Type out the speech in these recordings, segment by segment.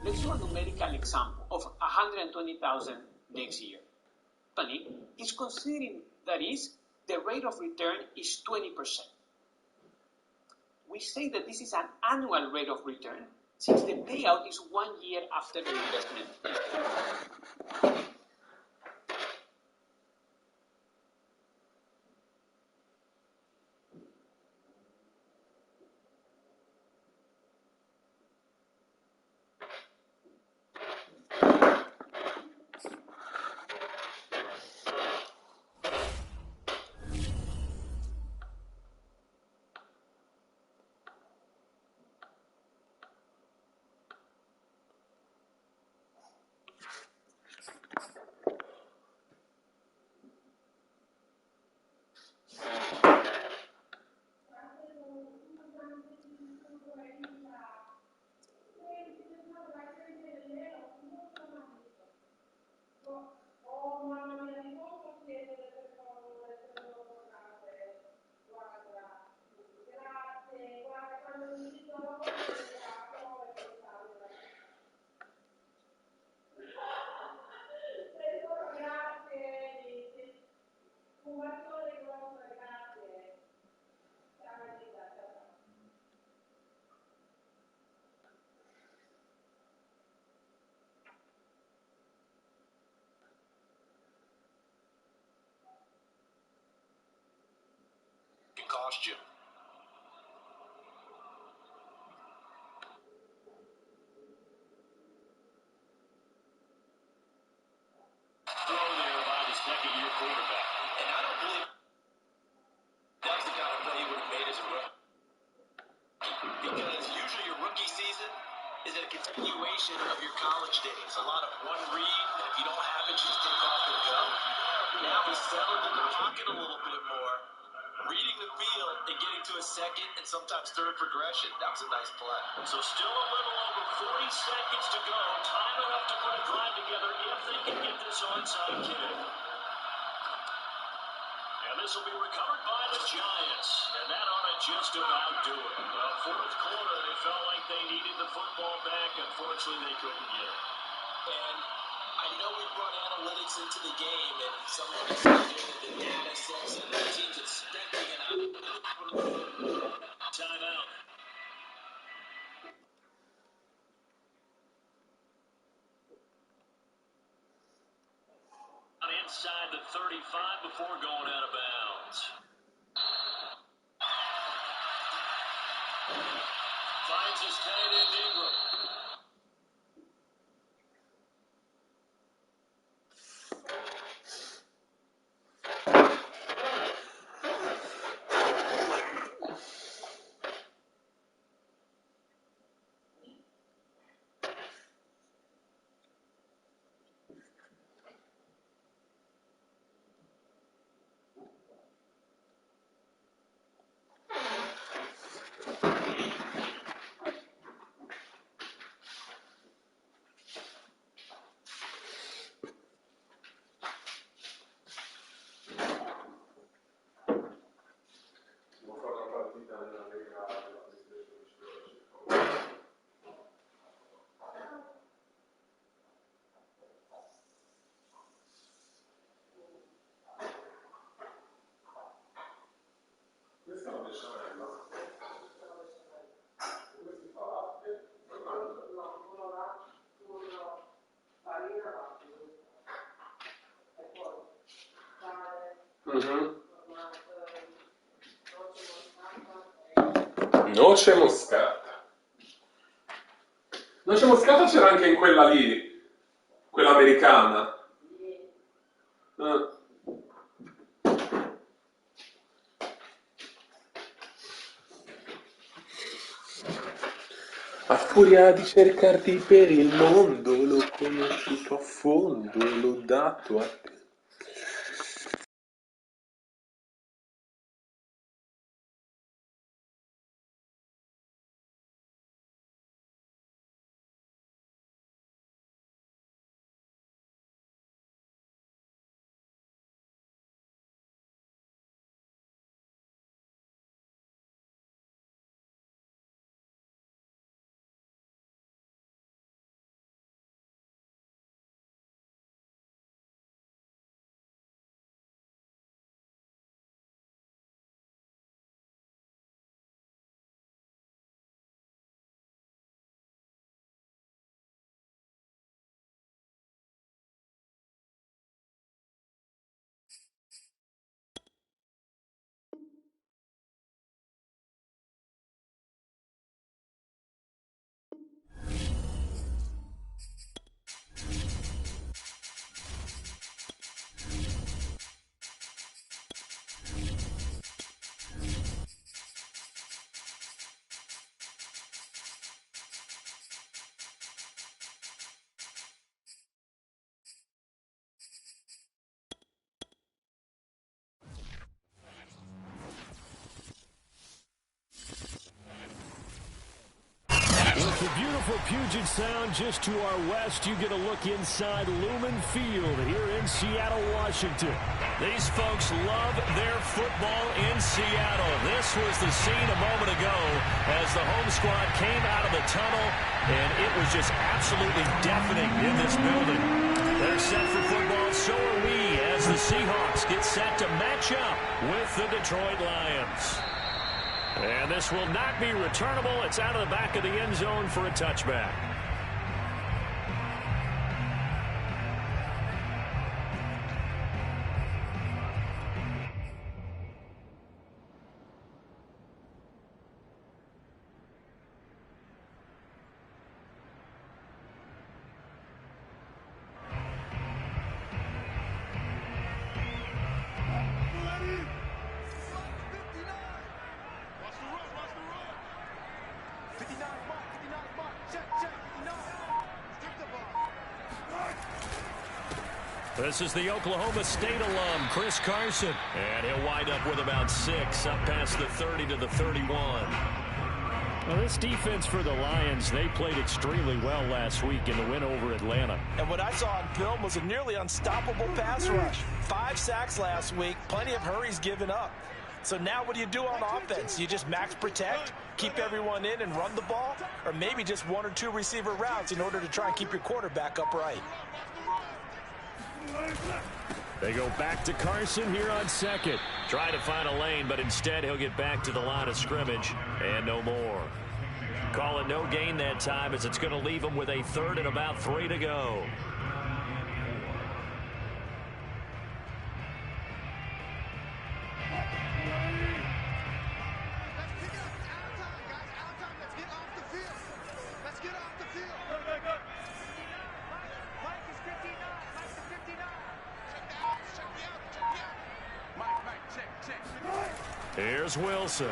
Let's do a numerical example of 120,000 next year. Company is considering that is the rate of return is 20%. We say that this is an annual rate of return since the payout is 1 year after the investment. Cost you. Throw there by the second-year quarterback. And I don't believe that's the kind of play he would have made as a rookie. Because usually your rookie season is a continuation of your college days. A lot of one read, and if you don't have it, you just take off and go. Now he's settled in the pocket a little bit more, reading the field and getting to a second and sometimes third progression. That was a nice play. So still a little over 40 seconds to go. Time enough to put a drive together if they can get this onside kick. And this will be recovered by the Giants. And that ought to just about do it. Fourth quarter, they felt like they needed the football back. Unfortunately, they couldn't get it. And I know we brought analytics into the game, and someone said that the data says that the team's expecting it out. Timeout. Inside the 35 before going out of bounds. Finds his tight end Ingram. Noce moscata. Noce moscata c'era anche in quella lì, quella americana. A furia di cercarti per il mondo, l'ho conosciuto a fondo, l'ho dato a te. The beautiful Puget Sound just to our west. You get a look inside Lumen Field here in Seattle, Washington. These folks love their football in Seattle. This was the scene a moment ago as the home squad came out of the tunnel, and it was just absolutely deafening in this building. They're set for football, so are we, as the Seahawks get set to match up with the Detroit Lions. And this will not be returnable. It's out of the back of the end zone for a touchback. This is the Oklahoma State alum, Chris Carson. And he'll wind up with about 6 up past the 30 to the 31. Well, this defense for the Lions, they played extremely well last week in the win over Atlanta. And what I saw on film was a nearly unstoppable pass rush. 5 sacks last week, plenty of hurries given up. So now what do you do on offense? You just max protect, keep everyone in and run the ball, or maybe just 1 or 2 receiver routes in order to try and keep your quarterback upright. They go back to Carson here on second. Try to find a lane, but instead he'll get back to the line of scrimmage and no more. Call it no gain that time, as it's going to leave him with a 3rd and about 3 to go. Here's Wilson.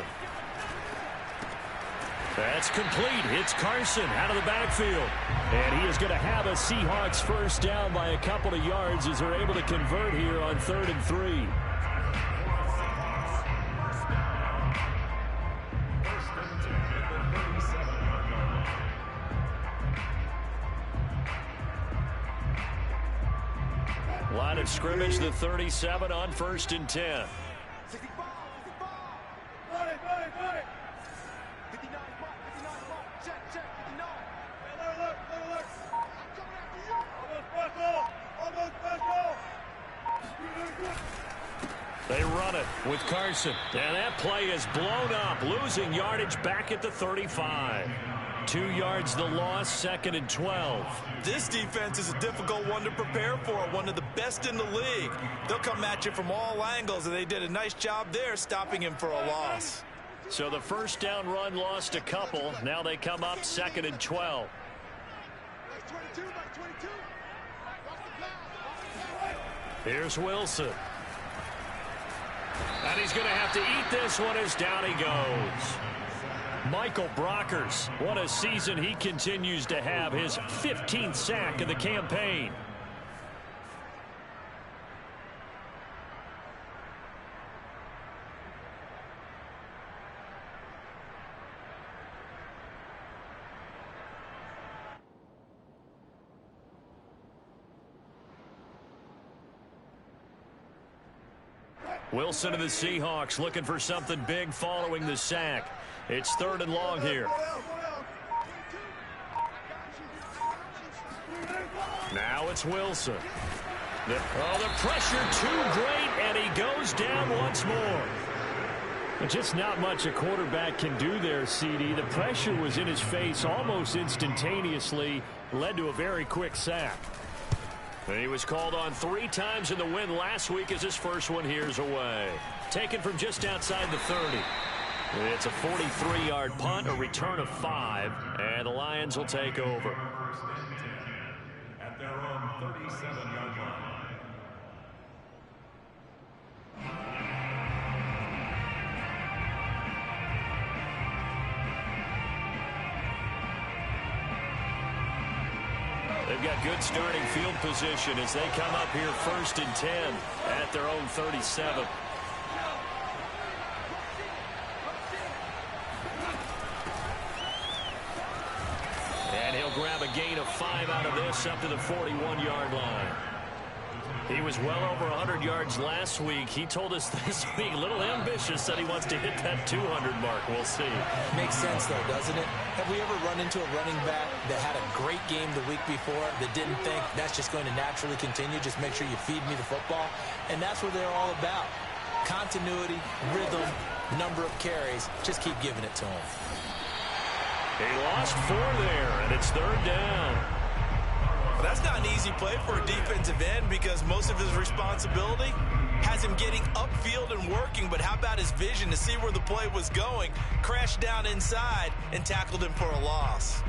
That's complete. It's Carson out of the backfield. And he is going to have a Seahawks first down by a couple of yards as they're able to convert here on 3rd and 3. Line of scrimmage, the 37 on 1st and 10. They run it with Carson. And that play is blown up, losing yardage back at the 35. 2 yards the loss, 2nd and 12. This defense is a difficult one to prepare for, one of the best in the league. They'll come at you from all angles, and they did a nice job there stopping him for a loss. So the first down run lost a couple. Now they come up 2nd and 12. Here's Wilson. And he's going to have to eat this one as down he goes. Michael Brockers, what a season he continues to have, his 15th sack of the campaign. Wilson of the Seahawks looking for something big following the sack. It's 3rd and long here. Now it's Wilson. The pressure too great, and he goes down once more. Just not much a quarterback can do there, CD. The pressure was in his face almost instantaneously, led to a very quick sack. And he was called on 3 times in the win last week as his first one here's away. Taken from just outside the 30. It's a 43-yard punt, a return of 5, and the Lions will take over. At their own 37-yard line. They've got good starting field position as they come up here 1st and 10 at their own 37. And he'll grab a gain of 5 out of this up to the 41-yard line. He was well over 100 yards last week. He told us this week, a little ambitious, said he wants to hit that 200 mark. We'll see. Makes sense, though, doesn't it? Have we ever run into a running back that had a great game the week before that didn't think that's just going to naturally continue? Just make sure you feed me the football. And that's what they're all about. Continuity, rhythm, number of carries. Just keep giving it to him. He lost 4 there, and it's 3rd down. Well, that's not an easy play for a defensive end because most of his responsibility has him getting upfield and working, but how about his vision to see where the play was going, crashed down inside, and tackled him for a loss.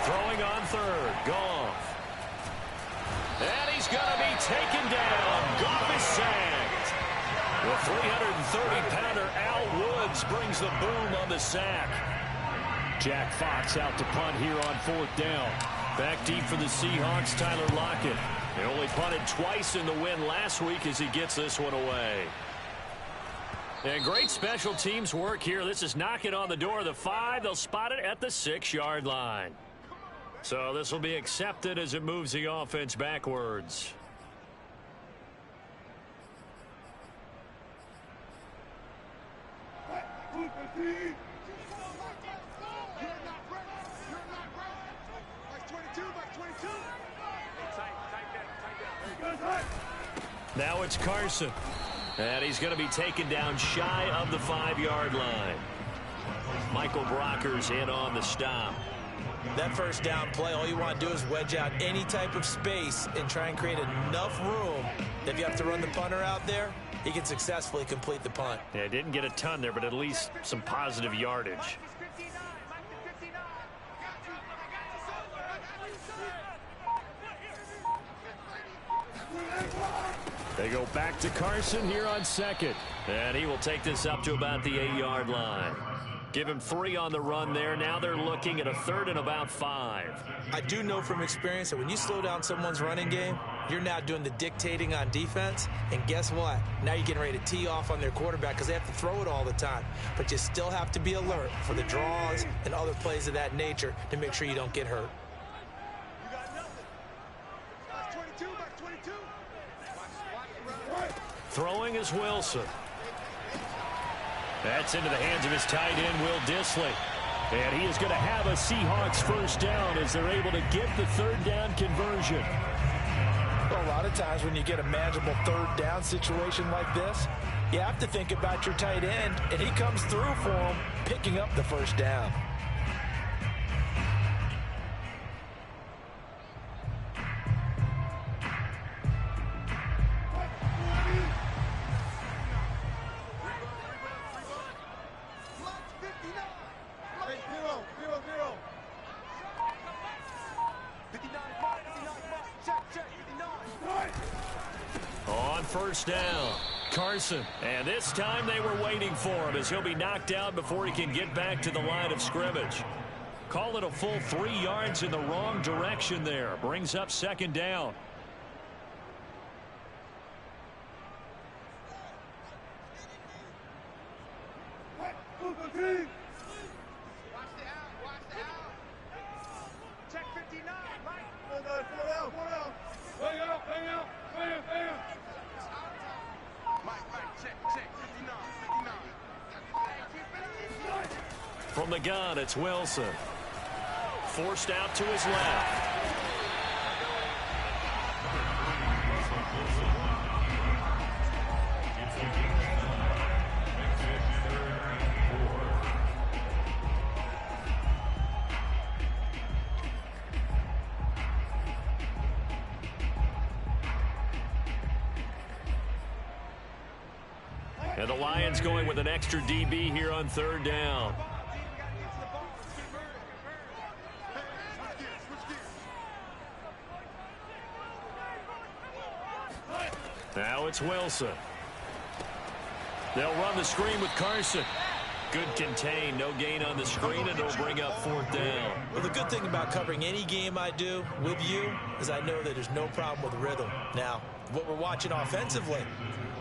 Throwing on 3rd, Goff. And he's going to be taken down. Goff is sacked. The 330-pounder Al Woods brings the boom on the sack. Jack Fox out to punt here on 4th down. Back deep for the Seahawks, Tyler Lockett. They only punted twice in the win last week as he gets this one away. And great special teams work here. This is knocking on the door of the 5. They'll spot it at the 6-yard line. So this will be accepted as it moves the offense backwards. Now it's Carson. And he's going to be taken down shy of the 5-yard line. Michael Brocker's in on the stop. That first down play, all you want to do is wedge out any type of space and try and create enough room that if you have to run the punter out there, he can successfully complete the punt. Yeah, didn't get a ton there, but at least some positive yardage. They go back to Carson here on 2nd. And he will take this up to about the 8-yard line. Give him 3 on the run there. Now they're looking at a 3rd and about 5. I do know from experience that when you slow down someone's running game, you're now doing the dictating on defense. And guess what? Now you're getting ready to tee off on their quarterback because they have to throw it all the time. But you still have to be alert for the draws and other plays of that nature to make sure you don't get hurt. Throwing is Wilson. That's into the hands of his tight end, Will Dissly. And he is going to have a Seahawks first down as they're able to get the 3rd down conversion. Well, a lot of times when you get a manageable 3rd down situation like this, you have to think about your tight end, and he comes through for him, picking up the first down. On first down, Carson. And this time they were waiting for him as he'll be knocked out before he can get back to the line of scrimmage. Call it a full 3 yards in the wrong direction there. Brings up 2nd down. From the gun, it's Wilson. Forced out to his left. And the Lions going with an extra DB here on 3rd down. Now it's Wilson. They'll run the screen with Carson. Good contain, no gain on the screen, and it'll bring up 4th down. Well, the good thing about covering any game I do with you is I know that there's no problem with rhythm. Now, what we're watching offensively,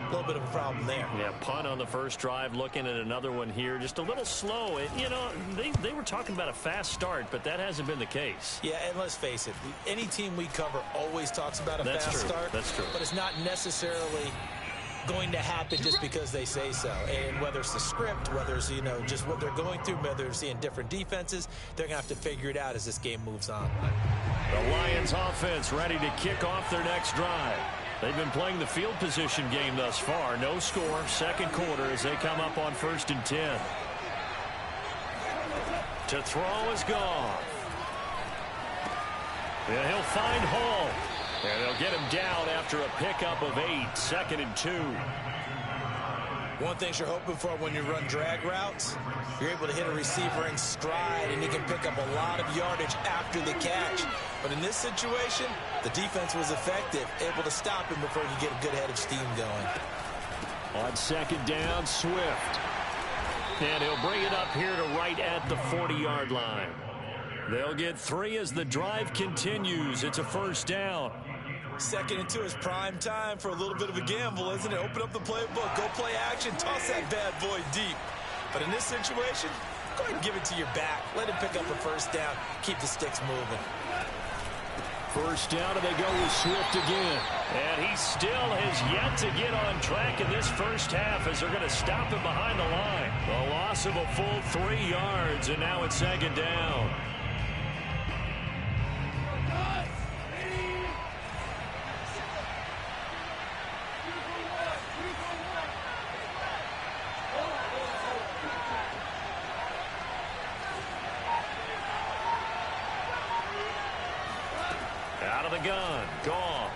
a little bit of a problem there. Yeah, punt on the first drive, looking at another one here, just a little slow. And, you know, they were talking about a fast start, but that hasn't been the case. Yeah, and let's face it, any team we cover always talks about a fast start. That's true. But it's not necessarily going to happen just because they say so. And whether it's the script, whether it's, you know, just what they're going through, whether they're seeing different defenses, they're going to have to figure it out as this game moves on. The Lions offense ready to kick off their next drive. They've been playing the field position game thus far. No score, second quarter as they come up on 1st and 10. To throw is Goff. And he'll find Hall. And they'll get him down after a pickup of 8, 2nd and 2. One thing you're hoping for when you run drag routes, you're able to hit a receiver in stride, and he can pick up a lot of yardage after the catch. But in this situation, the defense was effective, able to stop him before he could get a good head of steam going. On 2nd down, Swift. And he'll bring it up here to right at the 40-yard line. They'll get 3 as the drive continues. It's a 1st down. 2nd and 2 is prime time for a little bit of a gamble, isn't it? Open up the playbook, go play action, toss that bad boy deep. But in this situation, go ahead and give it to your back. Let him pick up a 1st down, keep the sticks moving. 1st down, and they go with Swift again. And he still has yet to get on track in this first half as they're going to stop him behind the line. The loss of a full 3 yards, and now it's 2nd down. Gun, Goff.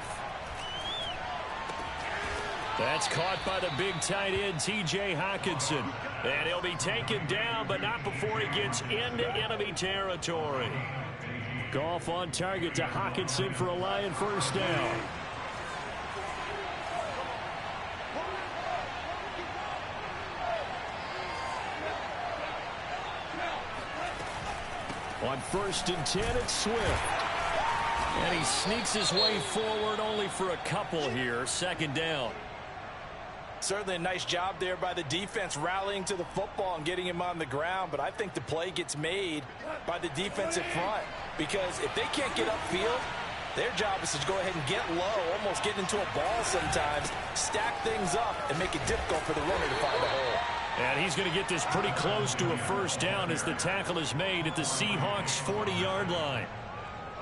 That's caught by the big tight end, T.J. Hockenson. And he'll be taken down, but not before he gets into enemy territory. Goff on target to Hockenson for a Lion 1st down. On 1st and 10, it's Swift. And he sneaks his way forward only for a couple here. 2nd down. Certainly a nice job there by the defense rallying to the football and getting him on the ground. But I think the play gets made by the defensive front. Because if they can't get upfield, their job is to go ahead and get low, almost get into a ball sometimes, stack things up, and make it difficult for the runner to find a hole. And he's going to get this pretty close to a 1st down as the tackle is made at the Seahawks 40-yard line.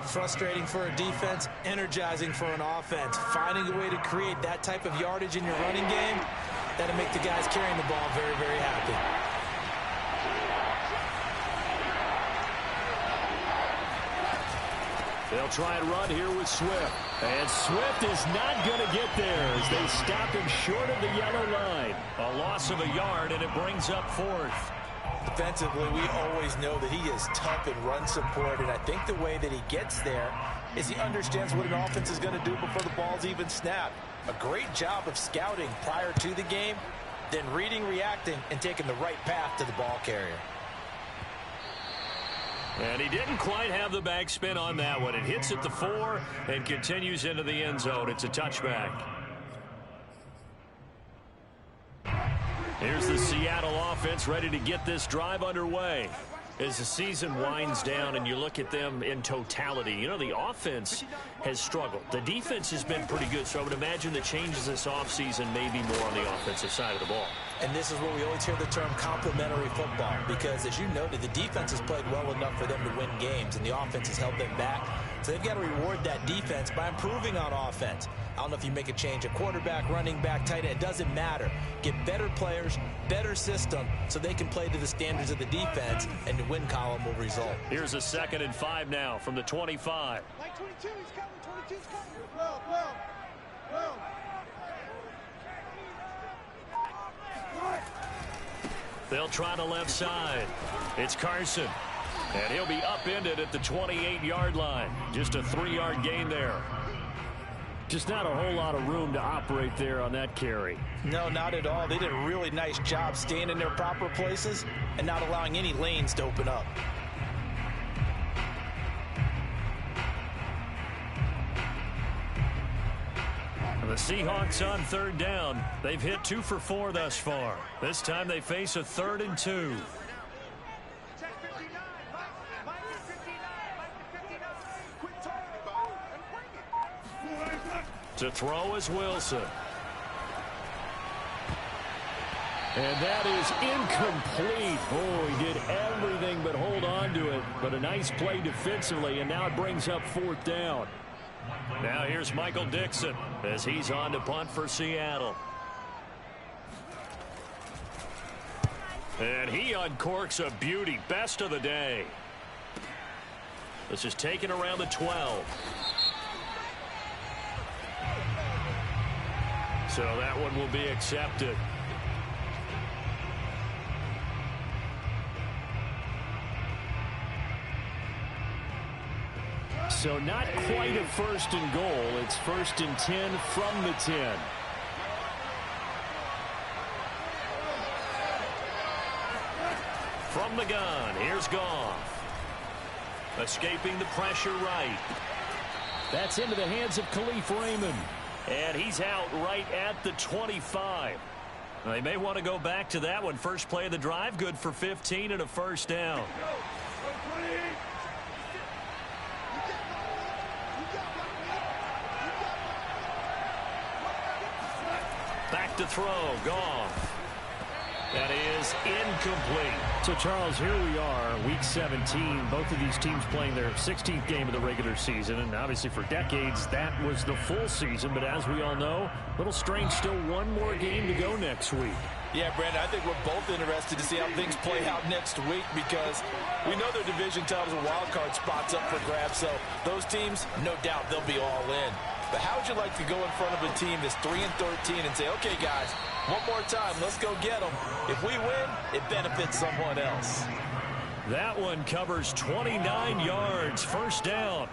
Frustrating for a defense, energizing for an offense. Finding a way to create that type of yardage in your running game, that'll make the guys carrying the ball very, very happy. They'll try and run here with Swift. And Swift is not going to get there as they stop him short of the yellow line. A loss of a yard, and it brings up 4th. Defensively, we always know that he is tough in run support, and I think the way that he gets there is he understands what an offense is going to do before the ball's even snapped. A great job of scouting prior to the game, then reading, reacting, and taking the right path to the ball carrier. And he didn't quite have the backspin on that one. It hits at the 4 and continues into the end zone. It's a touchback. Here's the Seattle offense ready to get this drive underway. As the season winds down and you look at them in totality, you know, the offense has struggled. The defense has been pretty good, so I would imagine the changes this offseason may be more on the offensive side of the ball. And this is where we always hear the term complementary football, because as you noted, the defense has played well enough for them to win games, and the offense has held them back. So they've got to reward that defense by improving on offense. I don't know if you make a change, a quarterback, running back, tight end, it doesn't matter. Get better players, better system, so they can play to the standards of the defense, and the win column will result. Here's a 2nd and 5 now from the 25. Like 22, he's coming, 22's coming. Well. They'll try the left side. It's Carson. And he'll be upended at the 28-yard line. Just a 3-yard gain there. Just not a whole lot of room to operate there on that carry. No, not at all. They did a really nice job staying in their proper places and not allowing any lanes to open up. The Seahawks on 3rd down. They've hit 2 for 4 thus far. This time they face a 3rd and 2. To throw is Wilson. And that is incomplete. Oh, he did everything but hold on to it. But a nice play defensively, and now it brings up 4th down. Now here's Michael Dixon as he's on to punt for Seattle. And he uncorks a beauty. Best of the day. This is taken around the 12. So that one will be accepted. So not quite a 1st and goal. It's 1st and 10 from the 10. From the gun, here's Goff. Escaping the pressure right. That's into the hands of Khalif Raymond. And he's out right at the 25. They may want to go back to that one. First play of the drive, good for 15 and a 1st down. Back to throw, Goff. That is incomplete. So, Charles, here we are, Week 17. Both of these teams playing their 16th game of the regular season. And obviously for decades, that was the full season. But as we all know, a little strange, still one more game to go next week. Yeah, Brandon, I think we're both interested to see how things play out next week because we know their division titles and wild card spots up for grabs. So those teams, no doubt, they'll be all in. But how would you like to go in front of a team that's 3-13 and say, okay, guys, one more time, let's go get them. If we win, it benefits someone else. That one covers 29 yards, 1st down.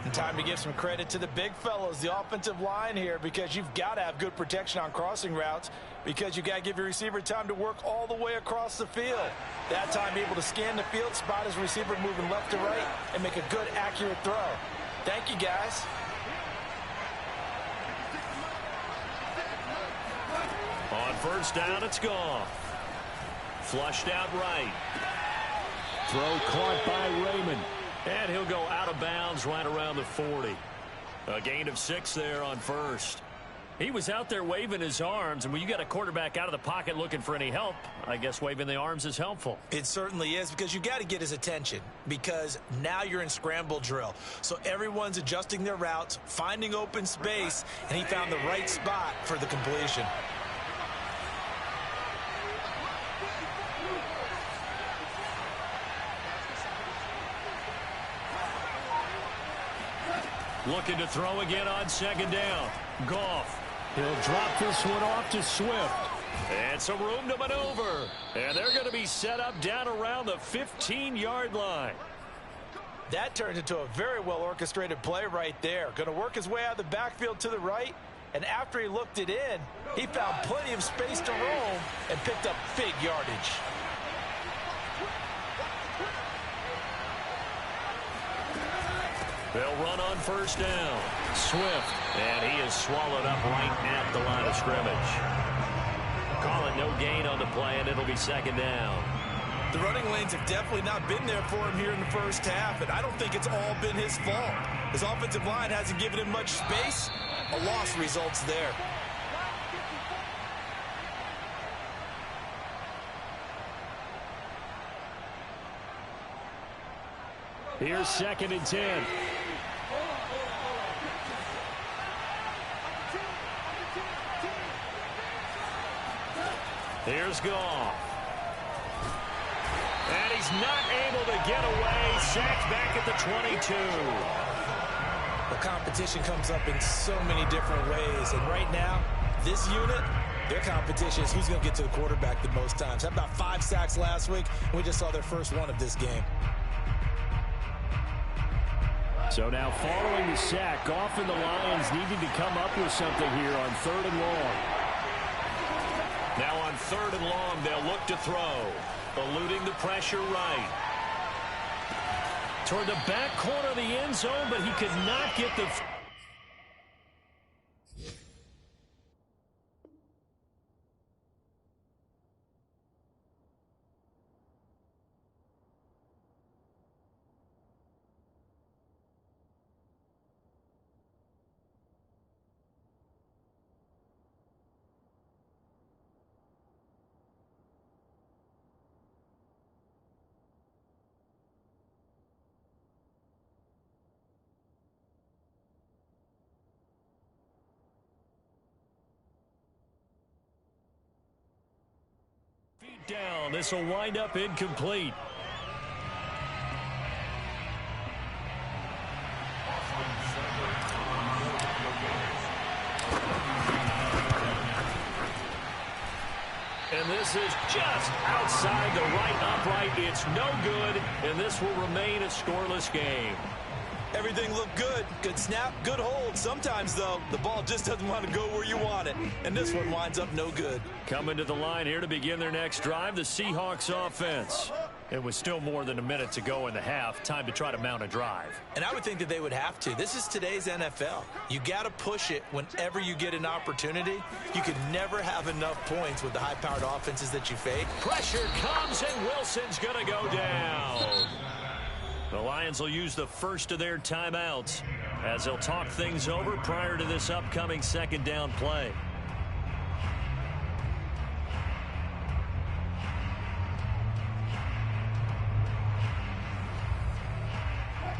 And time to give some credit to the big fellows, the offensive line here, because you've got to have good protection on crossing routes because you got to give your receiver time to work all the way across the field. That time able to scan the field, spot his receiver moving left to right, and make a good, accurate throw. Thank you, guys. On 1st down, it's Goff. Flushed out right. Throw caught by Raymond. And he'll go out of bounds right around the 40. A gain of 6 there on 1st. He was out there waving his arms, and when you got a quarterback out of the pocket looking for any help, I guess waving the arms is helpful. It certainly is, because you got to get his attention, because now you're in scramble drill. So everyone's adjusting their routes, finding open space, and he found the right spot for the completion. Looking to throw again on 2nd down. Goff. He'll drop this one off to Swift. And some room to maneuver. And they're going to be set up down around the 15-yard line. That turned into a very well-orchestrated play right there. Going to work his way out of the backfield to the right. And after he looked it in, he found plenty of space to roam and picked up big yardage. They'll run on 1st down. Swift. And he is swallowed up right at the line of scrimmage. Call it no gain on the play, and it'll be 2nd down. The running lanes have definitely not been there for him here in the 1st half, and I don't think it's all been his fault. His offensive line hasn't given him much space. A loss results there. Here's 2nd and 10. Here's Goff. And he's not able to get away. Sacked back at the 22. The competition comes up in so many different ways. And right now, this unit, their competition is who's going to get to the quarterback the most times. How about 5 sacks last week? We just saw their first one of this game. So So now following the sack, often the Lions needing to come up with something here on 3rd and long. Now on 3rd and long, they'll look to throw. Eluding the pressure right. Toward the back corner of the end zone, but he could not get the... down. This will wind up incomplete. And this is just outside the right upright. It's no good, and this will remain a scoreless game. Everything looked good. Good snap, good hold. Sometimes, though, the ball just doesn't want to go where you want it. And this one winds up no good. Coming to the line here to begin their next drive, the Seahawks offense. It was still more than a minute to go in the half. Time to try to mount a drive. And I would think that they would have to. This is today's NFL. You got to push it whenever you get an opportunity. You could never have enough points with the high-powered offenses that you face. Pressure comes, and Wilson's going to go down. The Lions will use the first of their timeouts as they'll talk things over prior to this upcoming 2nd down play.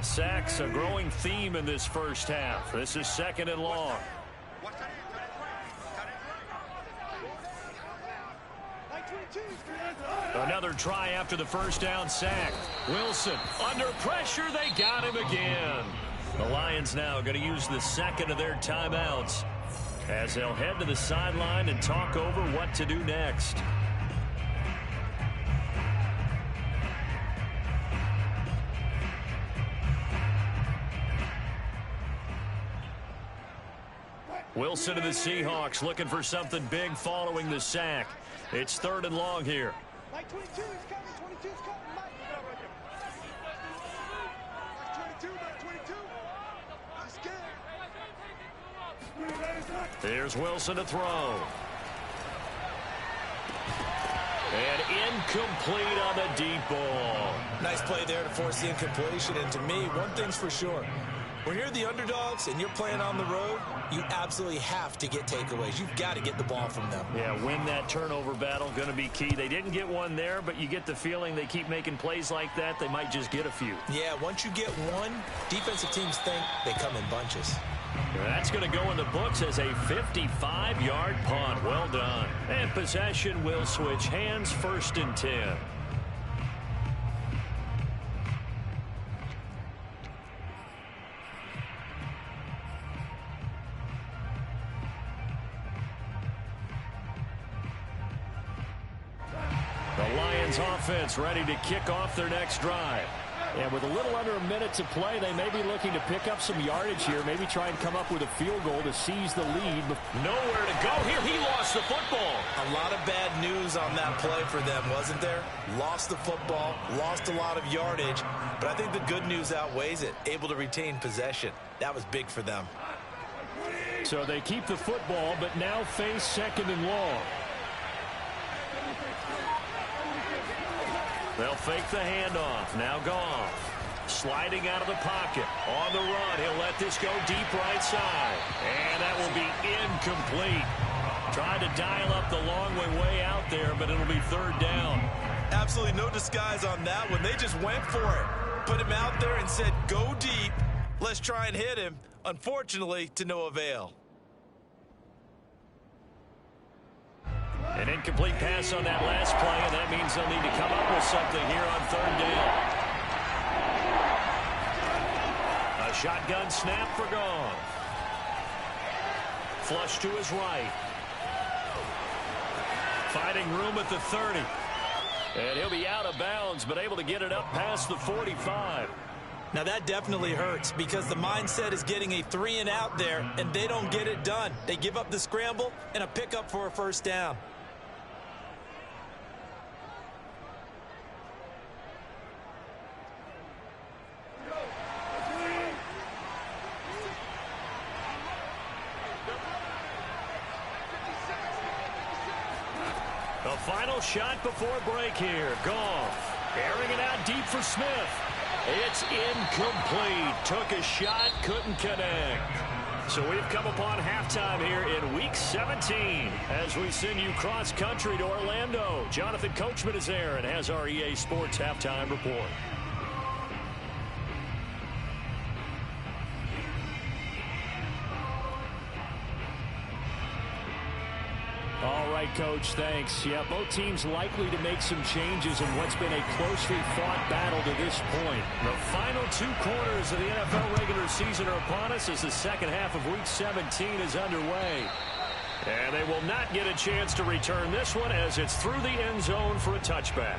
Sacks, a growing theme in this first half. This is 2nd and long. Another try after the first down sack. Wilson under pressure. They got him again. The Lions now going to use the 2nd of their timeouts as they'll head to the sideline and talk over what to do next. Wilson to the Seahawks looking for something big following the sack. It's 3rd and long here. Like 22 is coming. 22 is coming. Mike. Like 22, like 22. Just scared. Here's Wilson to throw. And incomplete on the deep ball. Nice play there to force the incompletion. And to me, one thing's for sure. When you're the underdogs and you're playing on the road, you absolutely have to get takeaways. You've got to get the ball from them. Yeah, win that turnover battle, going to be key. They didn't get one there, but you get the feeling they keep making plays like that, they might just get a few. Yeah, once you get one, defensive teams think they come in bunches. That's going to go in the books as a 55-yard punt. Well done. And possession will switch hands, 1st and 10. The Lions offense ready to kick off their next drive. And with a little under a minute to play, they may be looking to pick up some yardage here, maybe try and come up with a field goal to seize the lead. Nowhere to go here. He lost the football. A lot of bad news on that play for them, wasn't there? Lost the football, lost a lot of yardage, but I think the good news outweighs it. Able to retain possession. That was big for them. So they keep the football, but now face 2nd and long. They'll fake the handoff. Now Goff sliding out of the pocket. On the run, he'll let this go deep right side. And that will be incomplete. Tried to dial up the long way out there, but it'll be 3rd down. Absolutely no disguise on that one. They just went for it. Put him out there and said, go deep. Let's try and hit him. Unfortunately, to no avail. An incomplete pass on that last play, and that means they'll need to come up with something here on 3rd down. A shotgun snap for Goff. Flush to his right. Finding room at the 30. And he'll be out of bounds, but able to get it up past the 45. Now that definitely hurts because the mindset is getting a 3-and-out there, and they don't get it done. They give up the scramble and a pickup for a first down. The final shot before break here. Goff airing it out deep for Smith. It's incomplete. Took a shot, couldn't connect. So we've come upon halftime here in Week 17 as we send you cross-country to Orlando. Jonathan Coachman is there and has our EA Sports halftime report. All right, Coach, thanks. Yeah, both teams likely to make some changes in what's been a closely fought battle to this point. The final 2 quarters of the NFL regular season are upon us as the second half of Week 17 is underway. And they will not get a chance to return this one as it's through the end zone for a touchback.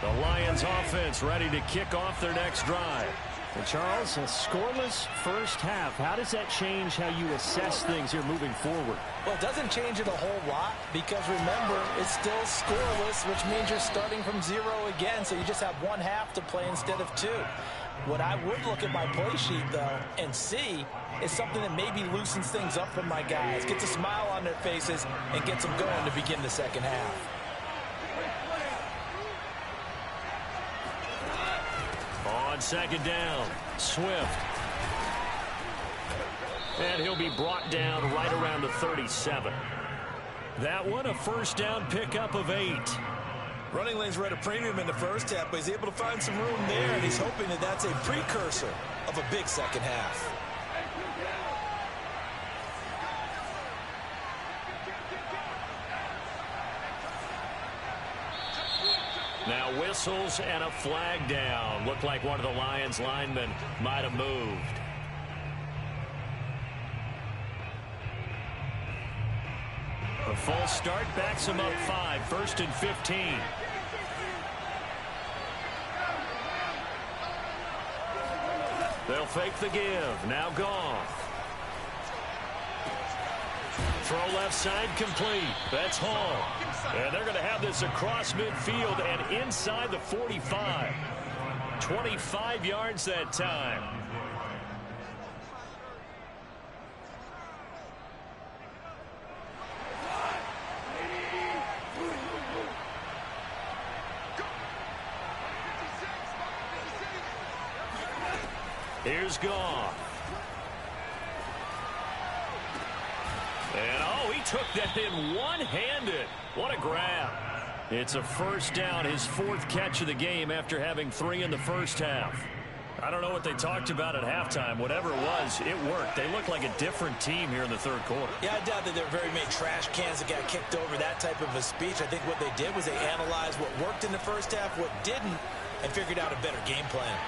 The Lions offense ready to kick off their next drive. And Charles, a scoreless first half. How does that change how you assess things here moving forward? Well, it doesn't change it a whole lot because, remember, it's still scoreless, which means you're starting from 0 again, so you just have 1 half to play instead of 2. What I would look at my play sheet, though, and see is something that maybe loosens things up for my guys, gets a smile on their faces, and gets them going to begin the second half. On second down, Swift. And he'll be brought down right around the 37. That one, a first down pickup of 8. Running lanes were at a premium in the first half, but he's able to find some room there, and he's hoping that that's a precursor of a big second half. Now whistles and a flag down. Looked like one of the Lions linemen might have moved. A false start backs him up 5, 1st and 15. They'll fake the give. Now Goff. Throw left side complete. That's Hall. And they're going to have this across midfield and inside the 45. 25 yards that time. Here's Goff. And, oh, he took that in one-handed. What a grab. It's a first down, his 4th catch of the game after having 3 in the first half. I don't know what they talked about at halftime. Whatever it was, it worked. They look like a different team here in the 3rd quarter. Yeah, I doubt that there were very many trash cans that got kicked over, that type of a speech. I think what they did was they analyzed what worked in the first half, what didn't, and figured out a better game plan.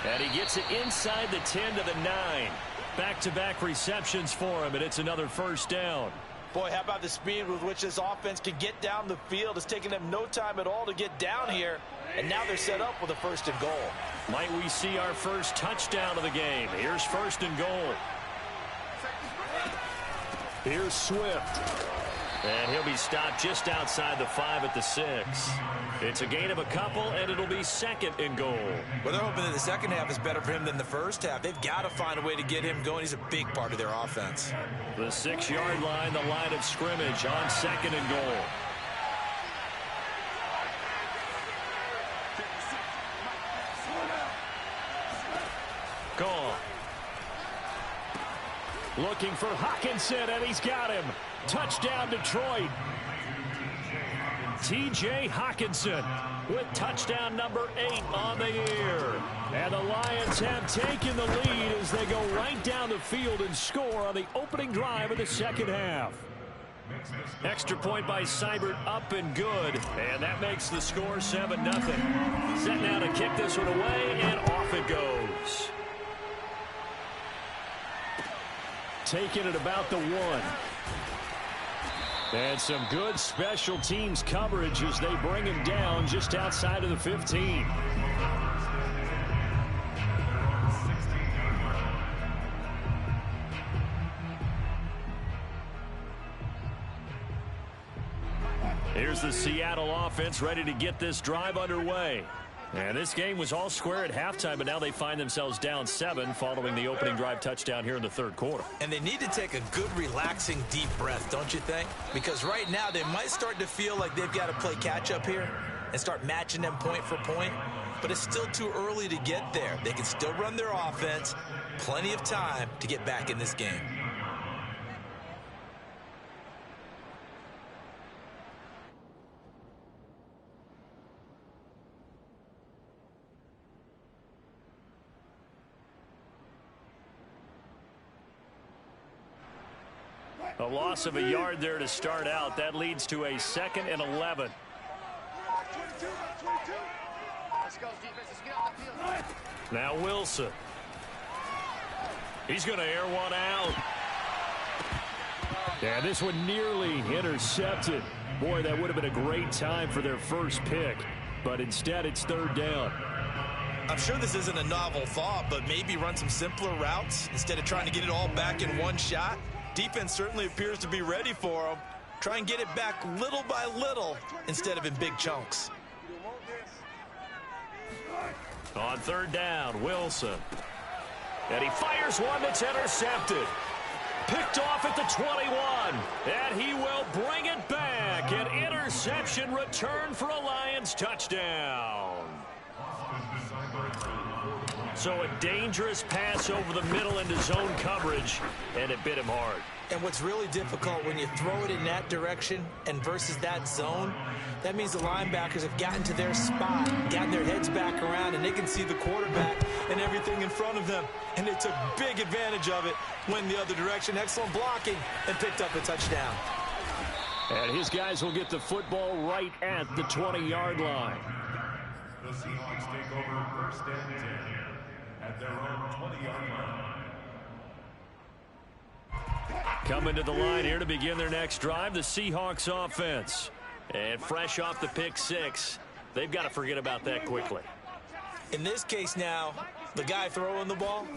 And he gets it inside the 10 to the 9. Back-to-back receptions for him, and it's another first down. Boy, how about the speed with which this offense can get down the field? It's taken them no time at all to get down here, and now they're set up with a 1st and goal. Might we see our first touchdown of the game? Here's 1st and goal. Here's Swift. And he'll be stopped just outside the 5 at the 6. It's a gain of a couple, and it'll be 2nd and goal. Well, they're hoping that the second half is better for him than the first half. They've got to find a way to get him going. He's a big part of their offense. The 6-yard line, the line of scrimmage on 2nd and goal. Goal. Looking for Hockenson, and he's got him. Touchdown, Detroit. T.J. Hockenson with touchdown number 8 on the year. And the Lions have taken the lead as they go right down the field and score on the opening drive of the second half. Extra point by Seibert, up and good. And that makes the score 7-0. Set now to kick this one away, and off it goes. Taken at about the 1. And some good special teams coverage as they bring him down just outside of the 15. Here's the Seattle offense ready to get this drive underway. And this game was all square at halftime, but now they find themselves down 7 following the opening drive touchdown here in the third quarter. And they need to take a good, relaxing, deep breath, don't you think? Because right now they might start to feel like they've got to play catch-up here and start matching them point for point. But it's still too early to get there. They can still run their offense. Plenty of time to get back in this game. A loss of a yard there to start out. That leads to a 2nd and 11. Now Wilson. He's going to air one out. Yeah, this one nearly intercepted. Boy, that would have been a great time for their first pick. But instead, it's 3rd down. I'm sure this isn't a novel thought, but maybe run some simpler routes instead of trying to get it all back in one shot. Defense certainly appears to be ready for them. Try and get it back little by little instead of in big chunks. On 3rd down, Wilson. And he fires one that's intercepted. Picked off at the 21. And he will bring it back. An interception return for a Lions touchdown. So a dangerous pass over the middle into zone coverage, and it bit him hard. And what's really difficult when you throw it in that direction and versus that zone, that means the linebackers have gotten to their spot, gotten their heads back around, and they can see the quarterback and everything in front of them. And they took big advantage of it, went the other direction. Excellent blocking, and picked up a touchdown. And his guys will get the football right at the 20-yard line. The Seahawks take over 1st and 10 at their own 20-yard line. Coming to the line here to begin their next drive, the Seahawks offense. And fresh off the pick 6, they've got to forget about that quickly. In this case now, the guy throwing the ball,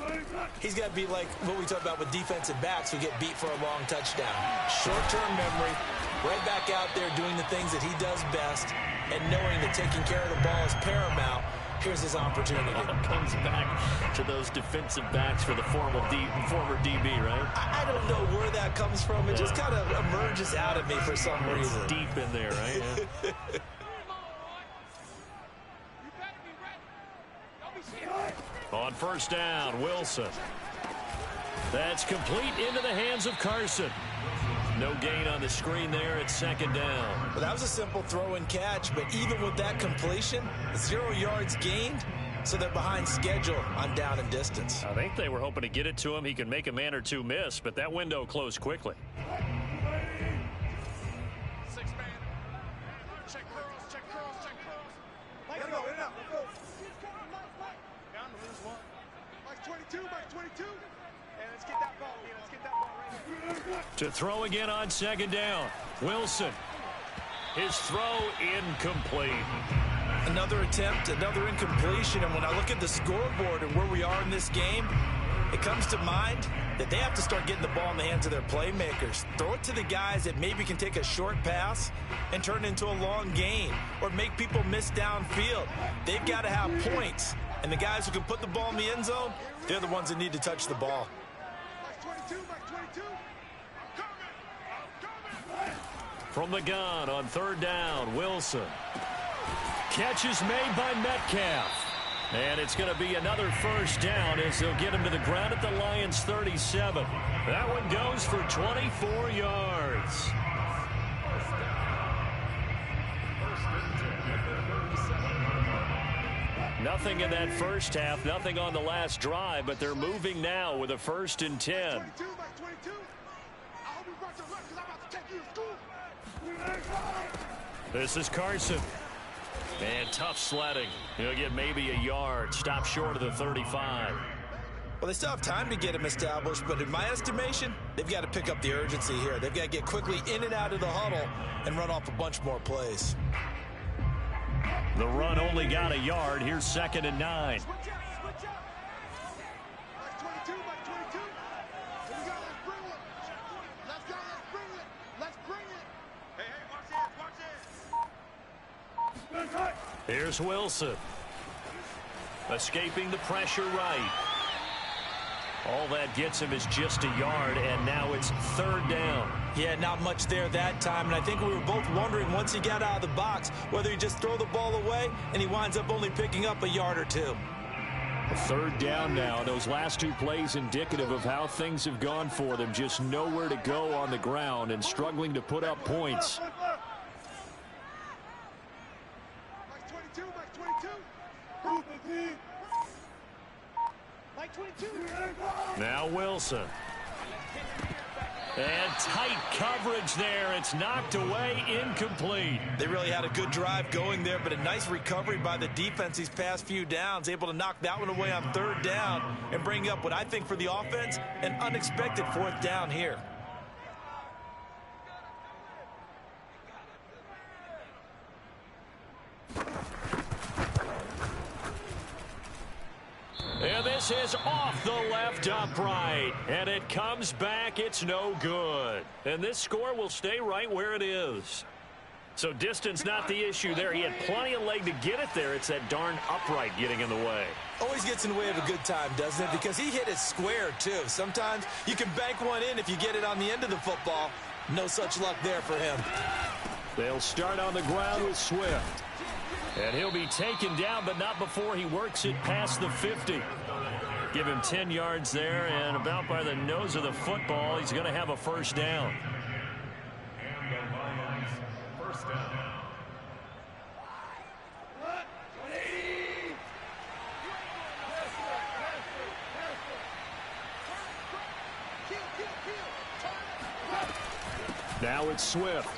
he's got to be like what we talk about with defensive backs who get beat for a long touchdown. Short-term memory, right back out there doing the things that he does best, and knowing that taking care of the ball is paramount. Here's his opportunity. Comes back to those defensive backs for the former DB, right? I don't know where that comes from. It just kind of emerges out of me for some reason. It's deep in there, right? Yeah. On 1st down, Wilson. That's complete into the hands of Carson. No gain on the screen there at 2nd down. Well, that was a simple throw and catch, but even with that completion, 0 yards gained, so they're behind schedule on down and distance. I think they were hoping to get it to him. He can make a man or two miss, but that window closed quickly. 6-man. Check curls, check curls, check curls. Let's go, in and out. Let's go. Down to lose 1. Mike's 22, Mike's 22. And let's get that ball, man. Let's get that ball right here. To throw again on 2nd down. Wilson. His throw incomplete. Another attempt, another incompletion, and when I look at the scoreboard and where we are in this game, it comes to mind that they have to start getting the ball in the hands of their playmakers. Throw it to the guys that maybe can take a short pass and turn it into a long gain or make people miss downfield. They've got to have points, and the guys who can put the ball in the end zone, they're the ones that need to touch the ball. From the gun on 3rd down, Wilson. Catch is made by Metcalf. And it's going to be another 1st down as they'll get him to the ground at the Lions 37. That one goes for 24 yards. Nothing in that first half, nothing on the last drive, but they're moving now with a 1st and 10. This is Carson. And tough sledding. He'll get maybe a yard. Stop short of the 35. Well, they still have time to get him established, but in my estimation, they've got to pick up the urgency here. They've got to get quickly in and out of the huddle and run off a bunch more plays. The run only got a yard. Here's 2nd and 9. Switch up. Like 22, like 22. Here we go, let's bring it. Let's go, let's bring it. Hey, watch this. Here's Wilson. Escaping the pressure right. All that gets him is just a yard, and now it's 3rd down. Yeah, not much there that time, and I think we were both wondering once he got out of the box whether he just throw the ball away and he winds up only picking up a yard or two. 3rd down now. Those last 2 plays indicative of how things have gone for them. Just nowhere to go on the ground and struggling to put up points. Like 22, like 22. Like 22. Now Wilson. And tight coverage there. It's knocked away, incomplete. They really had a good drive going there, but a nice recovery by the defense these past few downs, able to knock that one away on 3rd down and bring up what I think for the offense, an unexpected 4th down here. And this is off the left upright. And it comes back. It's no good. And this score will stay right where it is. So distance not the issue there. He had plenty of leg to get it there. It's that darn upright getting in the way. Always gets in the way of a good time, doesn't it? Because he hit it square, too. Sometimes you can bank one in if you get it on the end of the football. No such luck there for him. They'll start on the ground with Swift. And he'll be taken down, but not before he works it past the 50. Give him 10 yards there, and about by the nose of the football, he's going to have a 1st down. And the Lions, 1st down. Now it's Swift.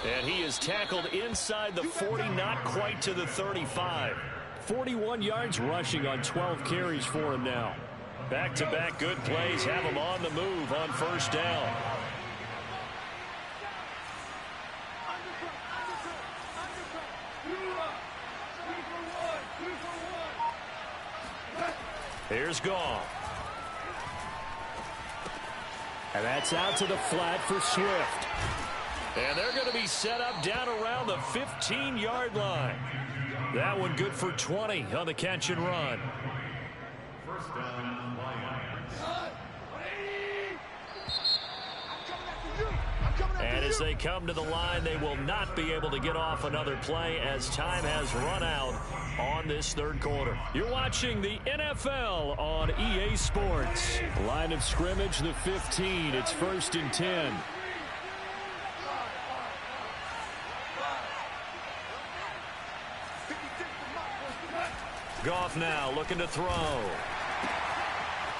And he is tackled inside the 40, not quite to the 35. 41 yards rushing on 12 carries for him now. Back-to-back good plays have him on the move on 1st down. Here's Goff. And that's out to the flat for Swift. And they're going to be set up down around the 15-yard line. That one good for 20 on the catch and run. 1st down, Lions. And as they come to the line, they will not be able to get off another play as time has run out on this 3rd quarter. You're watching the NFL on EA Sports. Line of scrimmage, the 15. It's 1st and 10. Goff now looking to throw.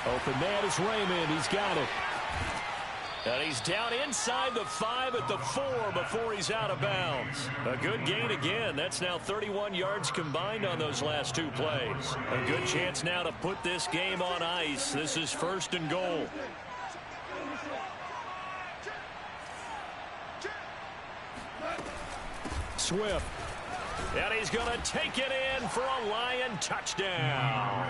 Open man is Raymond. He's got it. And he's down inside the 5 at the 4 before he's out of bounds. A good gain again. That's now 31 yards combined on those last 2 plays. A good chance now to put this game on ice. This is 1st and goal. Swift. And he's going to take it in for a Lion touchdown.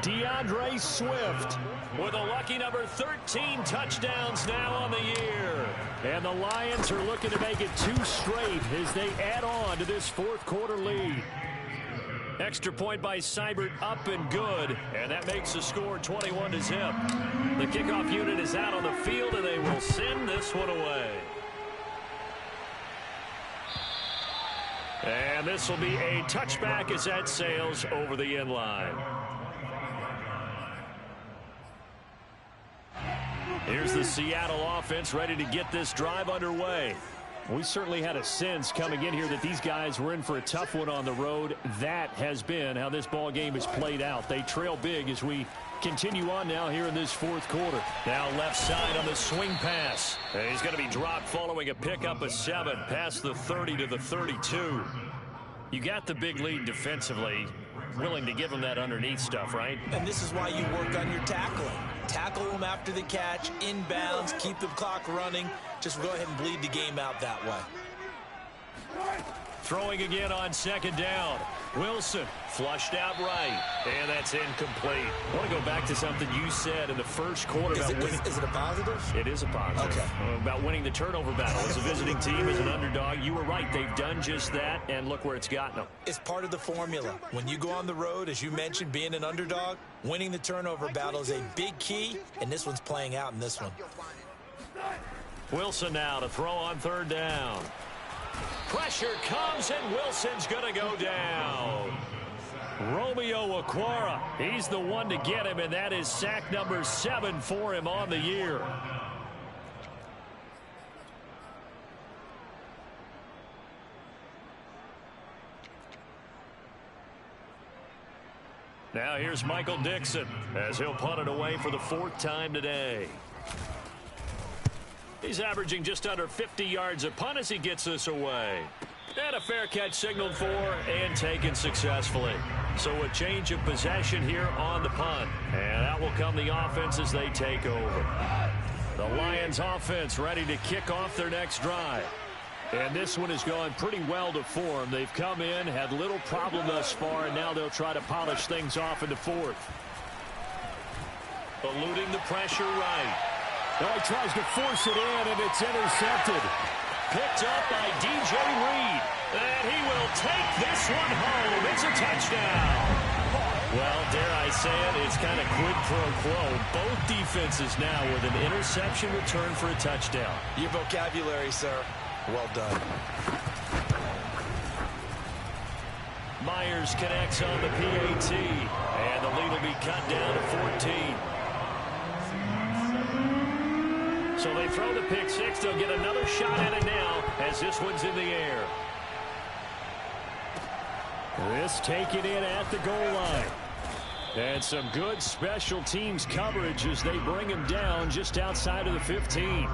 DeAndre Swift with a lucky number 13 touchdowns now on the year. And the Lions are looking to make it 2 straight as they add on to this 4th quarter lead. Extra point by Seibert up and good. And that makes the score 21-0. The kickoff unit is out on the field, and they will send this one away. And this will be a touchback as that sails over the end line. Here's the Seattle offense ready to get this drive underway. We certainly had a sense coming in here that these guys were in for a tough one on the road. That has been how this ball game has played out. They trail big as we continue on now here in this 4th quarter. Now left side on the swing pass. And he's going to be dropped following a pickup of 7 past the 30 to the 32. You got the big lead defensively. willing to give him that underneath stuff, right? And this is why you work on your tackling. Tackle them after the catch, inbounds, keep the clock running. Just go ahead and bleed the game out that way. Throwing again on second down. Wilson flushed out right, and that's incomplete. I want to go back to something you said in the first quarter about winning. Is it a positive? It is a positive. Okay. About winning the turnover battle. As a visiting team, as an underdog, you were right. They've done just that, and look where it's gotten them. It's part of the formula. When you go on the road, as you mentioned, being an underdog, winning the turnover battle is a big key, and this one's playing out in this one. Wilson now to throw on third down. Pressure comes, and Wilson's going to go down. Romeo Okwara, he's the one to get him, and that is sack number 7 for him on the year. Now here's Michael Dixon as he'll punt it away for the 4th time today. He's averaging just under 50 yards a punt as he gets this away. And a fair catch signaled for and taken successfully. So a change of possession here on the punt. And out will come the offense as they take over. The Lions offense ready to kick off their next drive. And this one has gone pretty well to form. They've come in, had little problem thus far, and now they'll try to polish things off in the 4th. Eluding the pressure right. Well, he tries to force it in, and it's intercepted. Picked up by DJ Reed. And he will take this one home. It's a touchdown. Well, dare I say it, it's kind of quid pro quo. Both defenses now with an interception return for a touchdown. Your vocabulary, sir. Well done. Myers connects on the PAT. And the lead will be cut down to 14. So they throw the pick six. They'll get another shot at it now as this one's in the air. This taken in at the goal line. And some good special teams coverage as they bring him down just outside of the 15.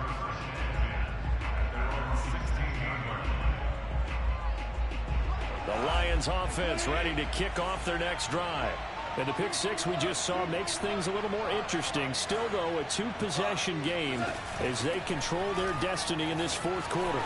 The Lions offense ready to kick off their next drive. And the pick six we just saw makes things a little more interesting. Still, though, a 2-possession game as they control their destiny in this 4th quarter.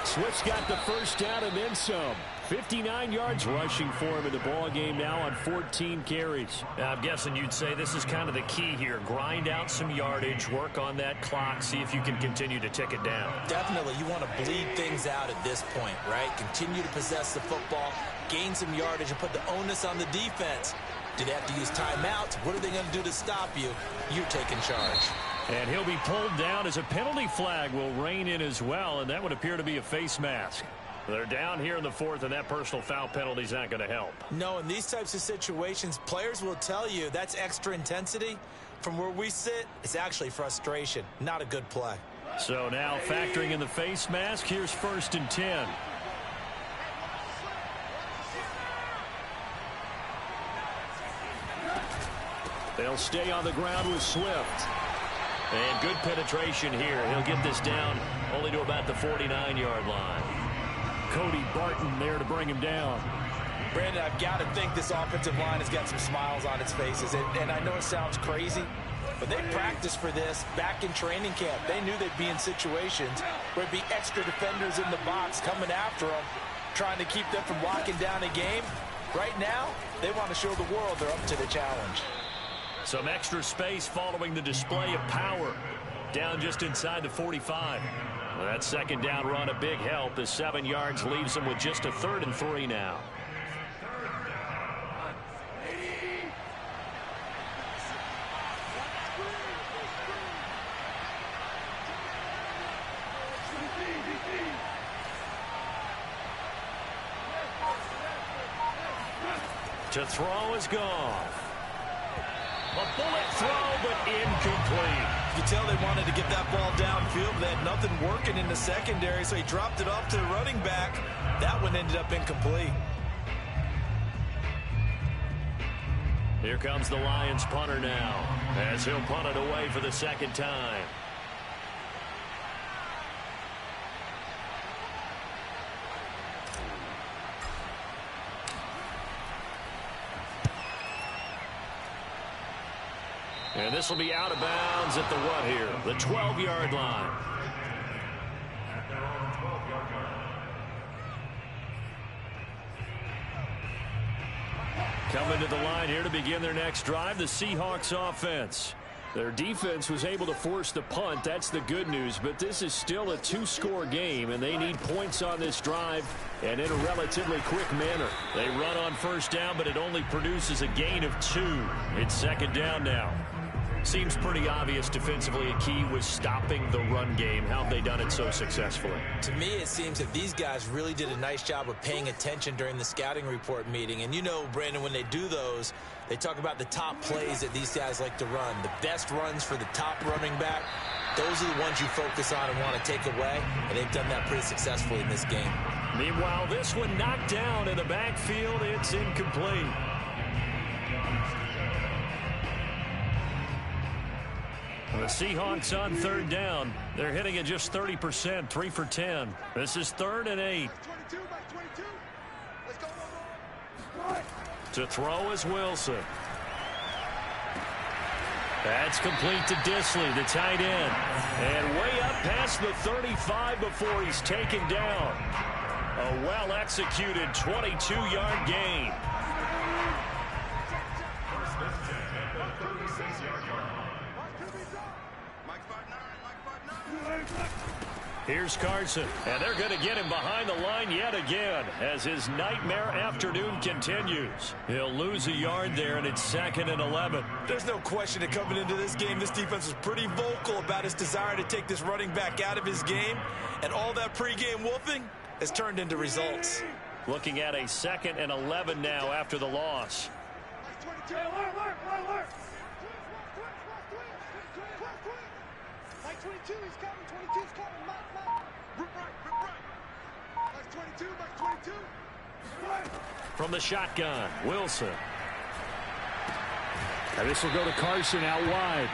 Swift's got the first down and then some. 59 yards rushing for him in the ball game now on 14 carries. Now, I'm guessing you'd say this is kind of the key here. Grind out some yardage, work on that clock, see if you can continue to tick it down. Definitely, you want to bleed things out at this point, right? Continue to possess the football, gain some yardage, and put the onus on the defense. Do they have to use timeouts? What are they going to do to stop you? You're taking charge. And he'll be pulled down as a penalty flag will rein in as well, and that would appear to be a face mask. They're down here in the 4th, and that personal foul penalty is not going to help. No, in these types of situations, players will tell you that's extra intensity. From where we sit, it's actually frustration. Not a good play. So now factoring in the face mask, here's 1st and 10. They'll stay on the ground with Swift. And good penetration here. He'll get this down only to about the 49-yard line. Cody Barton there to bring him down. Brandon, I've got to think this offensive line has got some smiles on its faces. And I know it sounds crazy, but they practiced for this back in training camp. They knew they'd be in situations where it'd be extra defenders in the box coming after them, trying to keep them from locking down a game. Right now, they want to show the world they're up to the challenge. Some extra space following the display of power. Down just inside the 45. Well, that second down run a big help as 7 yards leaves them with just a 3rd and 3 now. To throw is gone. A bullet throw, but incomplete. You can tell they wanted to get that ball downfield, but they had nothing working in the secondary, so he dropped it off to the running back. That one ended up incomplete. Here comes the Lions punter now, as he'll punt it away for the 2nd time. And this will be out of bounds at the what here? The 12-yard line. At their own 12-yard line. Coming to the line here to begin their next drive, the Seahawks offense. Their defense was able to force the punt. That's the good news. But this is still a two-score game, and they need points on this drive and in a relatively quick manner. They run on first down, but it only produces a gain of 2. It's second down now. Seems pretty obvious defensively a key was stopping the run game. How have they done it so successfully? To me, it seems that these guys really did a nice job of paying attention during the scouting report meeting. And you know, Brandon, when they do those, they talk about the top plays that these guys like to run. The best runs for the top running back, those are the ones you focus on and want to take away. And they've done that pretty successfully in this game. Meanwhile, this one knocked down in the backfield. It's incomplete. The Seahawks on third down. They're hitting at just 30%, 3 for 10. This is 3rd and 8. To throw is Wilson. That's complete to Disley, the tight end. And way up past the 35 before he's taken down. A well-executed 22-yard gain. Here's Carson, and they're going to get him behind the line yet again as his nightmare afternoon continues. He'll lose a yard there, and it's 2nd and 11. There's no question that coming into this game, this defense was pretty vocal about his desire to take this running back out of his game, and all that pregame wolfing has turned into results. Looking at a 2nd and 11 now after the loss. Mike 22, he's coming. 22's coming. Rip right. Mike 22, Mike 22. From the shotgun, Wilson. And this will go to Carson out wide.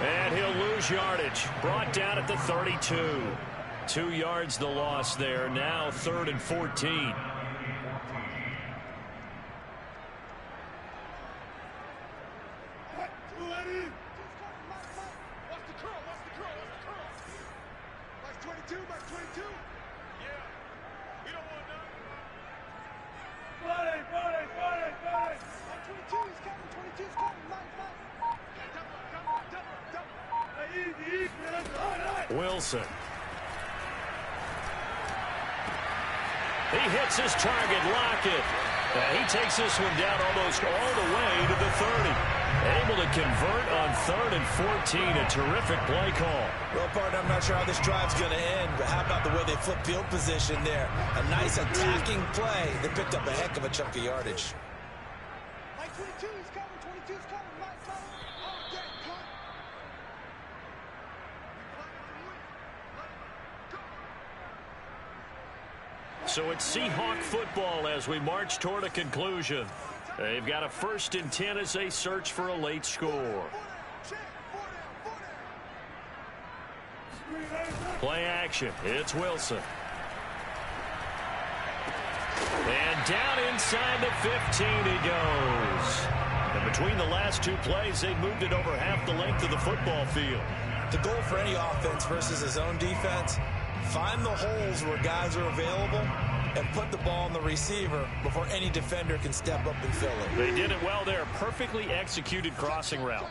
And he'll lose yardage. Brought down at the 32. 2 yards the loss there. Now 3rd and 14. Wilson. He hits his target, Lockett. He takes this one down almost all the way to the 30. Able to convert on 3rd and 14. A terrific play call. Well, partner, I'm not sure how this drive's going to end, but how about the way they flip field position there? A nice attacking play. They picked up a heck of a chunk of yardage. Mike 22, he's coming. 22's coming. Mike, So it's Seahawk football as we march toward a conclusion. They've got a 1st and 10 as they search for a late score. Play action. It's Wilson. And down inside the 15 he goes. And between the last 2 plays, they moved it over half the length of the football field. The goal for any offense versus his own defense, find the holes where guys are available and put the ball on the receiver before any defender can step up and fill it. They did it well there. Perfectly executed crossing route.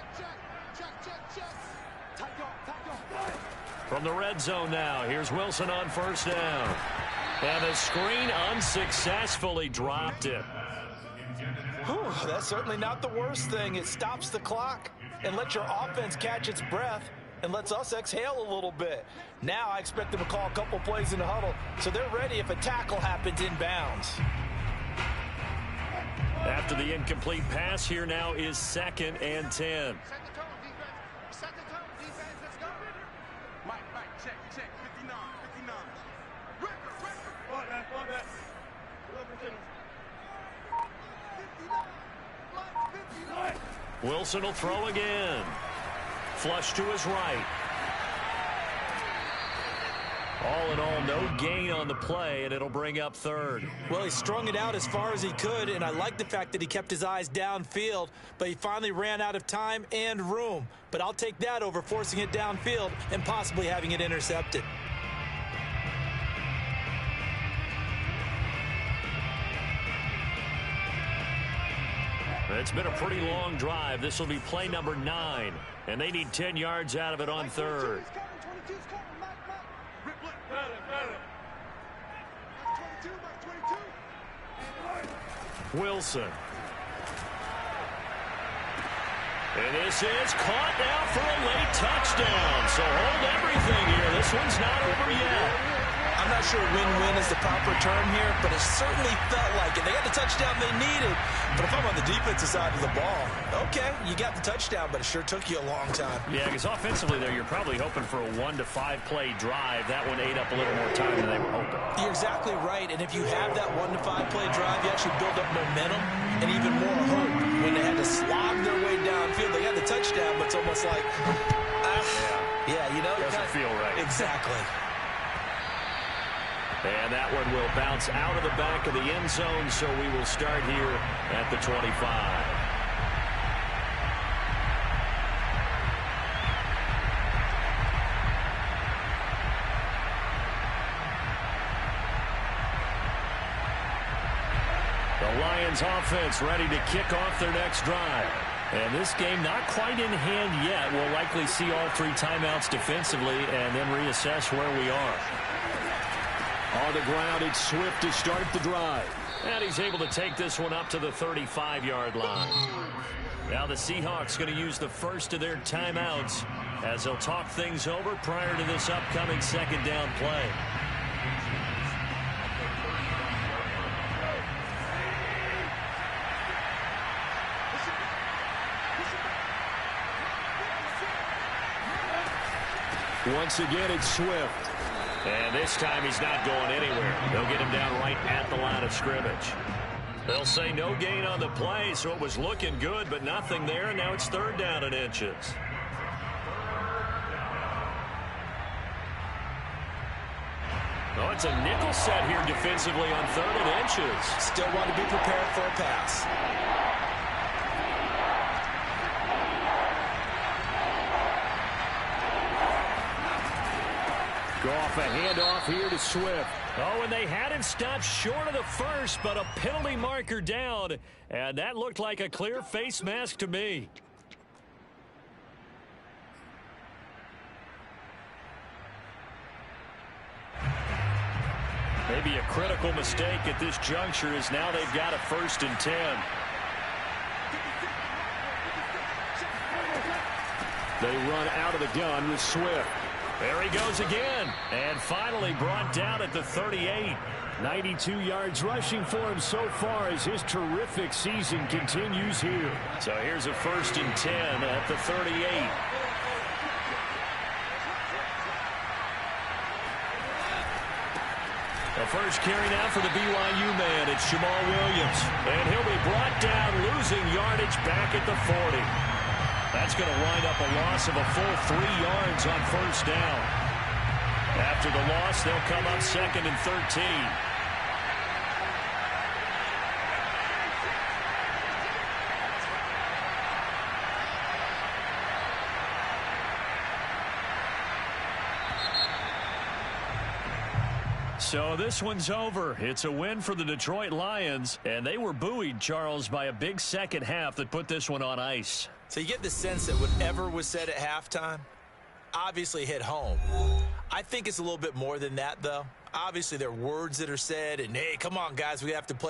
From the red zone now, here's Wilson on first down. And the screen unsuccessfully dropped it. Whew, that's certainly not the worst thing. It stops the clock and lets your offense catch its breath and lets us exhale a little bit. Now I expect them to call a couple plays in the huddle so they're ready if a tackle happens inbounds. After the incomplete pass, here now is 2nd and 10. Set the tone, defense. Set the tone, defense. Let's go. Mike, check. 59. Record. 59. Wilson will throw again. Flush to his right. All in all, no gain on the play, and it'll bring up third. Well, he strung it out as far as he could, and I like the fact that he kept his eyes downfield, but he finally ran out of time and room. But I'll take that over forcing it downfield and possibly having it intercepted. It's been a pretty long drive. This will be play number 9, and they need 10 yards out of it on third. Wilson. And this is caught now for a late touchdown. So hold everything here. This one's not over yet. I'm not sure win-win is the proper term here, but it certainly felt like it. They got the touchdown they needed. But if I'm on the defensive side of the ball, okay, you got the touchdown, but it sure took you a long time. Yeah, because offensively there, you're probably hoping for a 1 to 5 play drive. That one ate up a little more time than they were hoping. You're exactly right, and if you have that 1 to 5 play drive, you actually build up momentum and even more hope. When they had to slog their way downfield, they got the touchdown, but it's almost like, yeah, you know. Doesn't feel right. Exactly. And that one will bounce out of the back of the end zone, so we will start here at the 25. The Lions offense ready to kick off their next drive. And this game not quite in hand yet. We'll likely see all 3 timeouts defensively and then reassess where we are. On the ground, it's Swift to start the drive. And he's able to take this one up to the 35-yard line. Now the Seahawks going to use the first of their timeouts as they'll talk things over prior to this upcoming second down play. Once again, it's Swift. And this time he's not going anywhere. They'll get him down right at the line of scrimmage. They'll say no gain on the play, so it was looking good, but nothing there, and now it's 3rd down and inches. Oh, it's a nickel set here defensively on 3rd and inches. Still want to be prepared for a pass. Go off a handoff here to Swift. Oh, and they had him stopped short of the first, but a penalty marker down. And that looked like a clear face mask to me. Maybe a critical mistake at this juncture is now they've got a 1st and 10. They run out of the gun with Swift. There he goes again, and finally brought down at the 38. 92 yards rushing for him so far as his terrific season continues here. So here's a 1st and 10 at the 38. The first carry now for the BYU man. It's Jamal Williams, and he'll be brought down, losing yardage back at the 40. That's going to wind up a loss of a full 3 yards on 1st down. After the loss, they'll come up 2nd and 13. So this one's over. It's a win for the Detroit Lions, and they were buoyed, Charles, by a big second half that put this one on ice. So you get the sense that whatever was said at halftime obviously hit home. I think it's a little bit more than that, though. Obviously, there are words that are said, and, hey, come on, guys, we have to play.